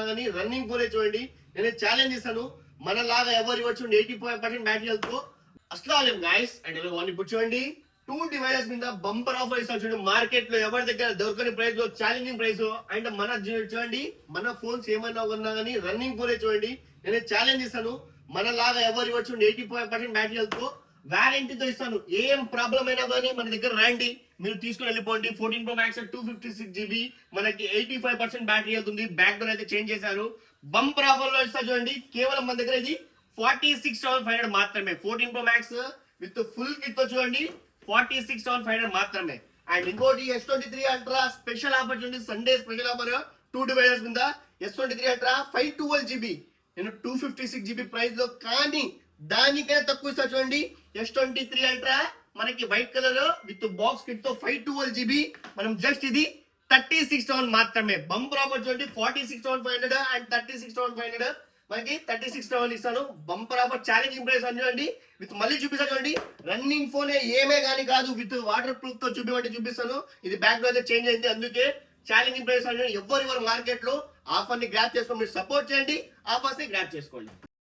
కానీ running phone చూడండి. నేను ఛాలెంజ్ ఇస్తాను, మనలాగా ఎవరు ఇవ్వచ్చు 85% బ్యాటరీ హెల్త్ అసలు గైస్. అండ్ ఇప్పుడు చూడండి 2 డివైసెస్ మీద బంపర్ ఆఫర్ ఇస్తాను చూడండి. మార్కెట్ లో ఎవరి దగ్గర దొరకని ప్రైస్ లో ఛాలెంజింగ్ ప్రైస్. అండ్ మన చూడండి, మన ఫోన్స్ ఏమన్నా ఉన్నా కానీ రన్నింగ్ ఫోన్ చూడండి. నేను ఛాలెంజ్ ఇస్తాను, మనలాగా ఎవరు ఇవ్వచ్చు 85% బ్యాటరీ హెల్త్ వారంటీతో ఇస్తాను. ఏం ప్రాబ్లం అయినా కానీ మన దగ్గర రండి, మీరు తీసుకుని వెళ్ళిపోండి. 14 Pro Max 256GB మనకి 85% బ్యాటరీ అవుతుంది. బ్యాక్ డోర్ అయితే చేంజ్ చేశారు. బంపర్ ఆఫర్ లో ఇస్తా చూడండి. కేవలం మన దగ్గర ఇది 46,500 మాత్రమే. 14 Pro Max with full kit తో చూడండి 46,500 మాత్రమే. అండ్ ఇంకోటి S23 Ultra స్పెషల్ ఆఫర్ చూడండి. సండే స్పెషల్ ఆఫర్ 2 డివైసెస్ మీద S23 Ultra 512GB నేను 256GB ప్రైస్ లో, కానీ దానికైనా తక్కువ ఇస్తా చూడండి. S23 Ultra మనకి white colour with box kit తో 512GB మనం జస్ట్ ఇది 36,000 మాత్రమే. బంపర్ ఆఫర్ చూడండి 46,500 అండ్ 36,500 మనకి 36,000 ఇస్తాను. బంపర్ ఆఫర్ ఛాలెంజింగ్ ప్రైస్ అని చూడండి. విత్ మళ్ళీ చూపిస్తా చూడండి. రన్నింగ్ ఫోన్ ఏమే కానీ కాదు, విత్ వాటర్ ప్రూఫ్ తో చూపిస్తాను. ఇది బ్యాక్ లో అయితే చేంజ్ అయింది, అందుకే ఛాలెంజింగ్ ప్రైస్ అని ఎవరు మార్కెట్ లో ఆఫర్ ని గ్రాప్ చేసుకోండి. మీరు సపోర్ట్ చేయండి, ఆఫర్స్ ని గ్రాప్ చేసుకోండి.